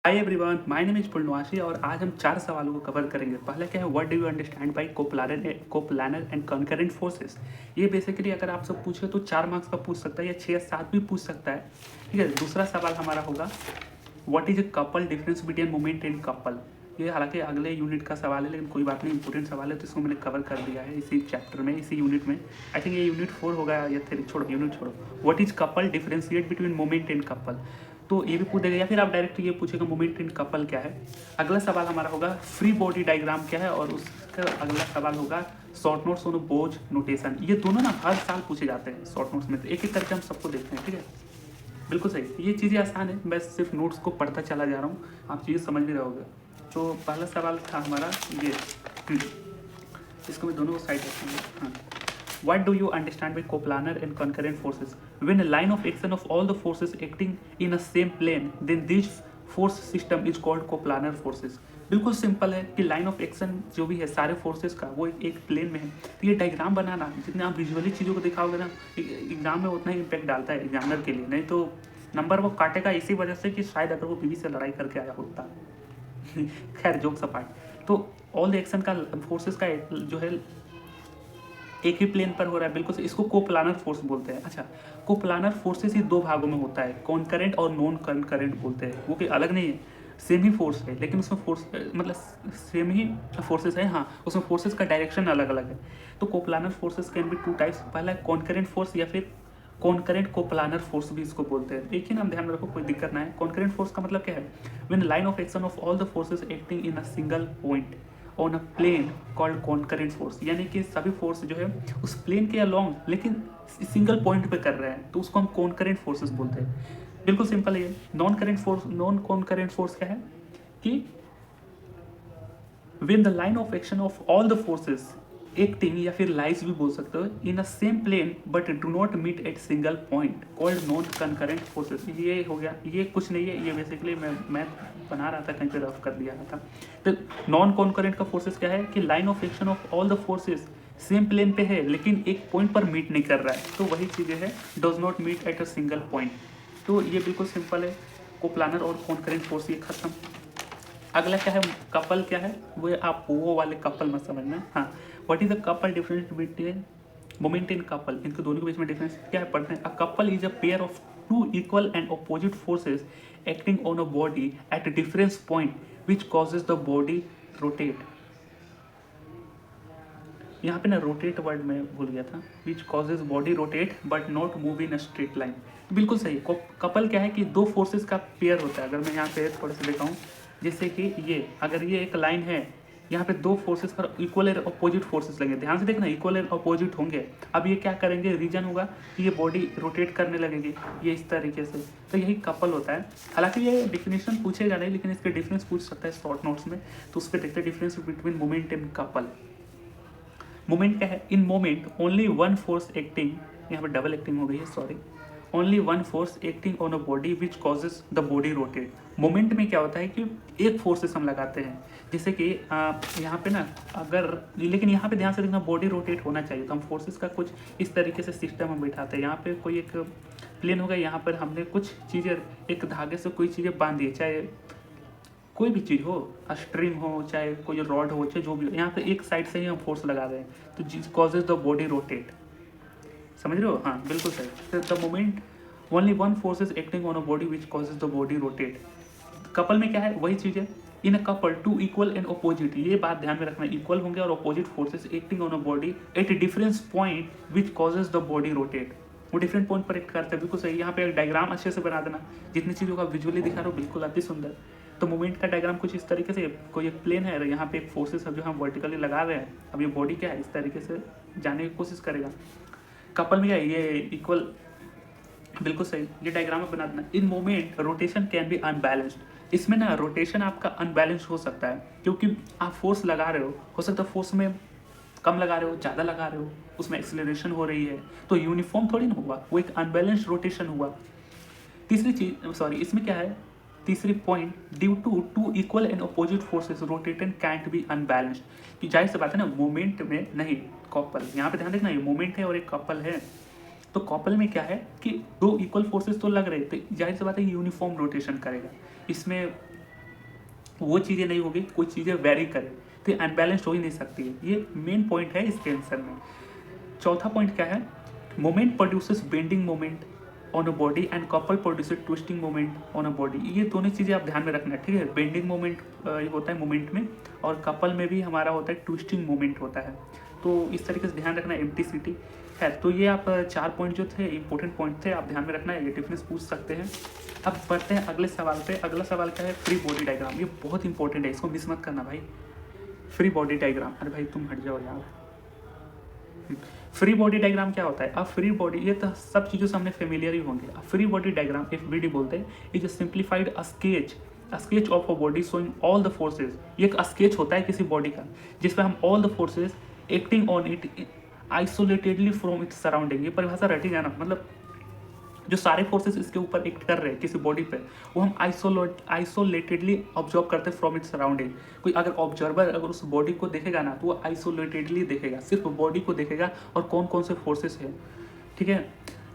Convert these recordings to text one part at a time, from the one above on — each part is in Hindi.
Hi everyone, my name is Purnavasi और आज हम 4 सवालों को कवर करेंगे। पहला क्या है, what do you understand by coplanar and कॉनकरेंट forces. ये बेसिकली अगर आप सब पूछे तो 4 मार्क्स का पूछ सकता है या 6 या 7 भी पूछ सकता है। ठीक है। दूसरा सवाल हमारा होगा, what is a couple, difference between moment and couple. ये हालांकि अगले यूनिट का सवाल है, लेकिन कोई बात नहीं, इंपॉर्टेंट सवाल है तो इसको मैंने कवर कर दिया है इसी चैप्टर में, इसी यूनिट में। आई थिंक ये यूनिट 4 होगा या 3, छोड़ो यूनिट छोड़ो। What is couple, differentiate between moment and couple. तो ये भी पूछ देगा, या फिर आप डायरेक्ट ये पूछेगा मोमेंट एंड कपल क्या है। अगला सवाल हमारा होगा फ्री बॉडी डायग्राम क्या है, और उसका अगला सवाल होगा शॉर्ट नोट्स ऑन बोझ नोटेशन। ये दोनों ना हर साल पूछे जाते हैं शॉर्ट नोट्स में, तो एक एक करके हम सबको देखते हैं। ठीक है, बिल्कुल सही। ये चीज़ें आसान है, मैं सिर्फ नोट्स को पढ़ता चला जा रहा हूँ, आप चीज़ें समझ भी रहोगे। तो पहला सवाल था हमारा ये, इसको मैं दोनों को साइड रखूँगा। हाँ, what do you understand by coplanar and concurrent forces? When a line of action of all the forces acting in a same plane, then this force system is called coplanar forces. बिल्कुल सिंपल है कि लाइन ऑफ एक्शन जो भी है सारे फोर्सेस का, वो एक प्लेन में है। तो ये डायग्राम बनाना, जितने आप विजुअली चीज़ों को दिखाओगे ना, एग्जाम में उतना ही इम्पैक्ट डालता है एग्जामिनर के लिए। नहीं तो नंबर वो काटेगा इसी वजह से कि शायद अगर वो बीवी से लड़ाई करके आया होता। खैर, जोक्स अपार्ट। तो ऑल द एक्शन का फोर्सेस का जो है एक ही प्लेन पर हो रहा है, बिल्कुल से, इसको कोप्लानर फोर्स बोलते हैं। अच्छा, कोप्लानर फोर्सेस ही 2 भागों में होता है, कॉनकरेंट और नॉन कॉनकरेंट बोलते हैं। वो कि अलग नहीं है, सेम ही फोर्स है, लेकिन उसमें फोर्स मतलब सेम ही फोर्सेस है। हाँ, उसमें फोर्सेस का डायरेक्शन अलग अलग है। तो coplanar forces can be 2 types. पहला है कॉनकरेंट फोर्स या फिर कॉनकरेंट कोप्लानर फोर्स भी इसको बोलते हैं। एक ही नाम ध्यान रखो, कोई दिक्कत ना है। कॉनकरेंट फोर्स का मतलब क्या है, when line of action of all the forces acting in a single point on a plane called concurrent force. यानी कि सभी फोर्स जो है उस प्लेन के अलोंग लेकिन सिंगल पॉइंट पे कर रहे हैं, तो उसको हम कॉनकरेंट फोर्सेस बोलते हैं। बिल्कुल सिंपल है ये। नॉन कॉनकरेंट फोर्स क्या है कि when the line of action of all the forces acting या फिर लाइज भी बोल सकते हो in a same plane but do not meet at single point called non concurrent forces. ये हो गया, ये कुछ नहीं है, ये बेसिकली मैं बना रहा था, कहीं पे रफ कर दिया था। तो नॉन कॉन्करेंट का फोर्सेस क्या है कि line of action of all the forces same plane पे है लेकिन एक पॉइंट पर मीट नहीं कर रहा है, तो वही चीज़ें है does not meet at a single point. तो ये बिल्कुल सिंपल है, कोप्लानर और कॉन्करेंट फोर्स ये खत्म। अगला क्या है, कपल क्या है, वो आप वो वाले कपल मत समझना। हाँ, what is the couple, difference between moment in couple. इनके दोनों के बीच में डिफरेंस क्या है, पढ़ते हैं। A couple is a pair of 2 equal and opposite forces acting on a body at a difference point which causes the body rotate. यहाँ पे ना रोटेट वर्ड में भूल गया था, which causes body rotate but not move in a straight line. बिल्कुल सही। कपल क्या है कि 2 फोर्सेस का पेयर होता है। अगर मैं यहाँ पे थोड़ा सा दिखाऊँ, जैसे कि ये, अगर ये एक लाइन है, यहाँ पे 2 फोर्सेस पर इक्वल एंड अपोजिट फोर्सेस लगेंगे। ध्यान से देखना, इक्वल एंड अपोजिट होंगे। अब ये क्या करेंगे, रीजन होगा कि ये बॉडी रोटेट करने लगेगी, ये इस तरीके से। तो यही कपल होता है। हालांकि ये डिफिनेशन पूछेगा नहीं, लेकिन इसके डिफरेंस पूछ सकता है शॉर्ट नोट्स में, तो उस पर देखते हैं difference between moment and couple. Moment क्या है, in moment only one force acting, यहाँ पे डबल एक्टिंग हो गई है, sorry. Only one force acting on a body which causes the body rotate. Moment में क्या होता है कि एक फोर्सेस हम लगाते हैं, जैसे कि यहाँ पे ना, अगर, लेकिन यहाँ पे ध्यान से देखना, बॉडी रोटेट होना चाहिए, तो हम फोर्सेस का कुछ इस तरीके से सिस्टम हम बिठाते हैं। यहाँ पे कोई एक प्लेन होगा, यहाँ पर हमने कुछ चीज़ें एक धागे से कोई चीज़ें बांध दी, चाहे कोई भी चीज़ हो, स्ट्रिंग हो, चाहे कोई रॉड हो, चाहे जो भी हो, यहाँ पे एक साइड से ही हम फोर्स लगा रहे हैं, तो कॉजेज द बॉडी रोटेट। समझ रहे हो? हाँ, बिल्कुल सही। The moment only one force is acting on a body which causes the body rotate. Couple में क्या है, वही चीज़ है। In a couple 2 equal and opposite, ये बात ध्यान में रखना, इक्वल होंगे और opposite forces acting on a body at difference point which causes the body rotate. वो डिफरेंट पॉइंट पर एक्ट करते हैं, बिल्कुल सही। यहाँ पे एक डायग्राम अच्छे से बना देना, जितनी चीज़ों का विजुअली दिखा रहा हो, बिल्कुल अति सुंदर। तो मूवमेंट का डायग्राम कुछ इस तरीके से, कोई एक प्लेन है, यहाँ पे एक फोर्सेस है जो हम वर्टिकली लगा रहे हैं, अब ये बॉडी क्या है, इस तरीके से जाने की कोशिश करेगा। कपल में क्या है, ये इक्वल, बिल्कुल सही, ये डायग्राम में बना देना। In moment rotation can be unbalanced. इसमें ना रोटेशन आपका अनबैलेंस हो सकता है, क्योंकि आप फोर्स लगा रहे हो सकता है फोर्स में कम लगा रहे हो, ज़्यादा लगा रहे हो, उसमें एक्सेलरेशन हो रही है, तो यूनिफॉर्म थोड़ी ना हुआ, वो एक अनबैलेंस्ड रोटेशन हुआ। तीसरी चीज, सॉरी, इसमें क्या है, तीसरी point, due to 2 equal and opposite forces rotated can't be unbalanced. कि जाहिर सी बात है ना, मोमेंट में नहीं, कपल, यहाँ पे ध्यान देखना, ये मोमेंट है और एक कपल है। तो कपल में क्या है कि 2 इक्वल फोर्सेस तो लग रहे, तो जाहिर सी बात है यूनिफॉर्म रोटेशन करेगा। इसमें वो चीज़ें नहीं होगी, कोई चीज़ें वेरी करे, तो अनबैलेंस्ड हो ही नहीं सकती है। ये मेन पॉइंट है इसके आंसर में। चौथा पॉइंट क्या है, moment produces bending moment on a body and couple produces twisting moment on a body. ये दोनों चीज़ें आप ध्यान में रखना है, ठीक है। बेंडिंग मोमेंट होता है मोमेंट में, और कपल में भी हमारा होता है ट्विस्टिंग मोमेंट होता है। तो इस तरीके से ध्यान रखना, एम्प्टी है। तो ये आप 4 पॉइंट जो थे इंपॉर्टेंट पॉइंट थे, आप ध्यान में रखना है, ये डिफरेंस पूछ सकते हैं। अब बढ़ते हैं अगले सवाल पे। अगला सवाल क्या है, फ्री बॉडी डायग्राम। ये बहुत इंपॉर्टेंट है, इसको मिस मत करना भाई। फ्री बॉडी डायग्राम, अरे भाई तुम हट जाओ यार। फ्री बॉडी डायग्राम क्या होता है, अब फ्री बॉडी, ये तो सब चीज़ों से हमने फेमिलियर ही होंगे। अब फ्री बॉडी डायग्राम एफबीडी बोलते हैं, is simplified sketch of a body showing all the forces. ये एक स्केच होता है किसी बॉडी का, जिसपे हम all the forces acting on it isolatedly from its surrounding. ये परिभाषा रटी जाना, मतलब जो सारे फोर्सेस इसके ऊपर एक्ट कर रहे हैं किसी बॉडी पे, वो हम आइसोलेटेडली ऑब्जर्व करते हैं फ्रॉम इट्स सराउंडिंग। कोई अगर ऑब्जर्वर अगर उस बॉडी को देखेगा ना, तो वो आइसोलेटेडली देखेगा, सिर्फ बॉडी को देखेगा और कौन कौन से फोर्सेस है, ठीक है।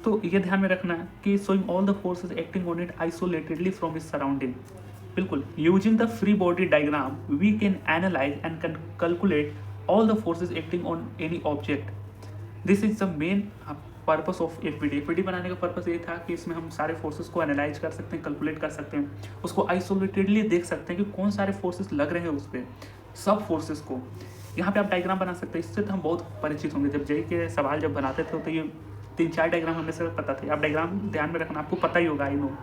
तो ये ध्यान में रखना है कि showing all the forces acting on it isolatedly from its surrounding. बिल्कुल, using the free body diagram we can analyse and calculate all the forces acting on any object. This is the main purpose of FBD. FBD बनाने का पर्पस ये था कि इसमें हम सारे फोर्सेस को एनालाइज कर सकते हैं, कैलकुलेट कर सकते हैं, उसको आइसोलेटेडली देख सकते हैं कि कौन सारे फोर्सेस लग रहे हैं उस पर, सब फोर्सेस को। यहाँ पे आप डायग्राम बना सकते हैं, इससे तो हम बहुत परिचित होंगे। जब जेई के सवाल जब बनाते थे तो ये 3-4 डायग्राम हमें से पता थे। आप डायग्राम ध्यान में रखना, आपको पता ही होगा, आई नो,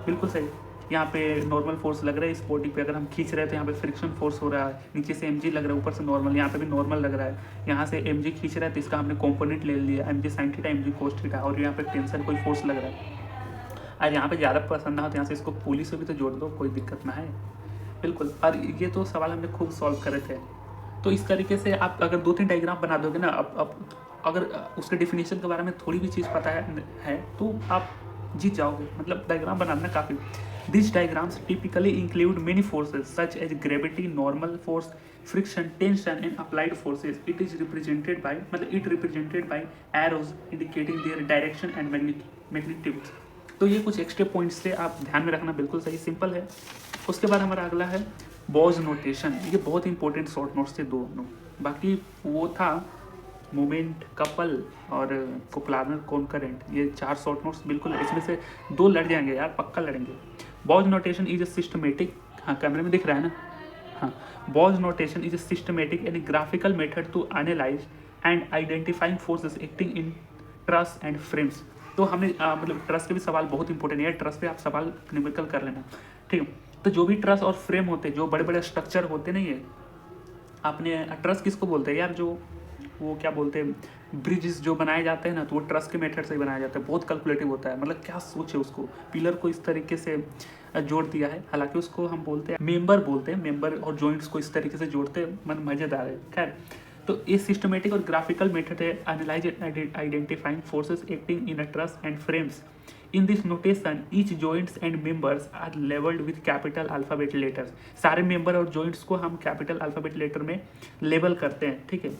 बिल्कुल सही। यहाँ पे नॉर्मल फोर्स लग रहा है इस बॉडी पे, अगर हम खींच रहे हैं तो यहाँ पे फ्रिक्शन फोर्स हो रहा है, नीचे से mg लग रहा है, ऊपर से नॉर्मल, यहाँ पे भी नॉर्मल लग रहा है। यहाँ से mg खींच रहा है तो इसका हमने कंपोनेंट ले लिया, mg sin theta mg cos theta, और यहाँ पे टेंशन कोई फोर्स लग रहा है। और यहाँ पे ज़्यादा पसंद ना हो तो यहाँ से इसको पुलिस से भी तो जोड़ दो, कोई दिक्कत ना है, बिल्कुल। और ये तो सवाल हमने खूब सॉल्व करे थे। तो इस तरीके से आप अगर 2-3 डायग्राम बना दोगे ना, अब अगर उसके डिफिनीशन के बारे में थोड़ी भी चीज़ पता है तो आप जीत जाओगे, मतलब डायग्राम बनाना काफ़ी। These diagrams typically include many forces such as gravity, normal force, friction, tension, and applied forces. It is represented by arrows indicating their direction and magnitude. तो ये कुछ एक्स्ट्रा पॉइंट्स थे, आप ध्यान में रखना, बिल्कुल सही, सिंपल है। उसके बाद हमारा अगला है बॉज नोटेशन। ये बहुत इंपॉर्टेंट शॉर्ट नोट्स थे दोनों। बाकी वो था मोमेंट, कपल और कोप्लानर कॉन्करेंट, ये 4 शॉर्ट नोट्स बिल्कुल, इसमें से 2 लड़ जाएंगे यार, पक्का लड़ेंगे। Bow's notation is a systematic, हाँ कैमरे में दिख रहा है ना, हाँ, Bow's notation is a systematic and graphical method to analyse and identifying forces acting in truss and frames. तो हमने मतलब ट्रस के भी सवाल बहुत इंपॉर्टेंट है, ट्रस पे आप सवाल न्यूमेरिकल कर लेना, ठीक है। तो जो भी ट्रस और फ्रेम होते हैं, जो बड़े बड़े स्ट्रक्चर होते नहीं है, आपने ट्रस किसको बोलते हैं यार, जो वो क्या बोलते हैं, ब्रिजेस जो बनाए जाते हैं ना, तो वो ट्रस के मेथड से ही बनाया जाता है, बहुत कैलकुलेटिव होता है। मतलब क्या सोचे, उसको पिलर को इस तरीके से जोड़ दिया है, हालांकि उसको हम बोलते हैं मेंबर बोलते हैं, मेंबर और जॉइंट्स को इस तरीके से जोड़ते हैं, मतलब मज़ेदार है। खैर, तो ये सिस्टमेटिक और ग्राफिकल मेथड है analyse and identifying forces acting in a truss and frames. In this notation each joints and members are labelled with capital alphabet letters. सारे मेंबर और जॉइंट्स को हम कैपिटल अल्फ़ाबेट लेटर में लेबल करते हैं, ठीक है।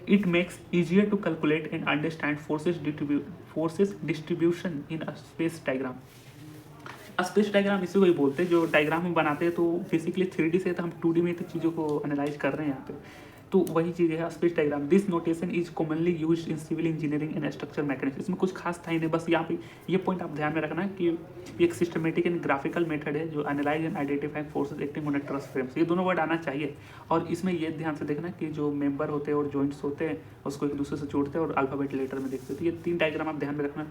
It makes easier to calculate and understand forces distribution in a space diagram. Space diagram इसी को ही बोलते हैं, जो डायग्राम हम बनाते हैं तो बेसिकली 3D से, तो हम 2D में तो चीज़ों को एनालाइज कर रहे हैं यहाँ पे, तो वही चीज़ है space diagram. This notation is commonly used in civil engineering and structure mechanics. इसमें कुछ खास था ही नहीं, बस यहाँ पे ये पॉइंट आप ध्यान में रखना है कि एक सिस्टमेटिक एंड ग्राफिकल मेथड है जो analyse and identifying forces acting on a truss frames. ये दोनों वर्ड आना चाहिए। और इसमें ये ध्यान से देखना कि जो मेंबर होते हैं और जॉइंट्स होते हैं उसको एक दूसरे से जोड़ते हैं और अल्फ़ाबेट लेटर में देखते हैं। तो ये 3 डायग्राम आप ध्यान में रखना,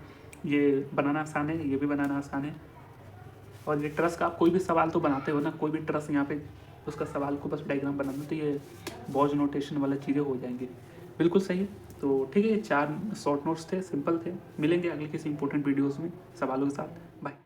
ये बनाना आसान है, ये भी बनाना आसान है। और ये ट्रस का आप कोई भी सवाल तो बनाते हो ना, कोई भी ट्रस यहाँ पे उसका सवाल को बस डायग्राम बनाना, तो ये बॉज नोटेशन वाला चीज़ें हो जाएंगी, बिल्कुल सही है। तो ठीक है, ये 4 शॉर्ट नोट्स थे, सिंपल थे। मिलेंगे अगले किसी इंपॉर्टेंट वीडियोज़ में सवालों के साथ। बाय।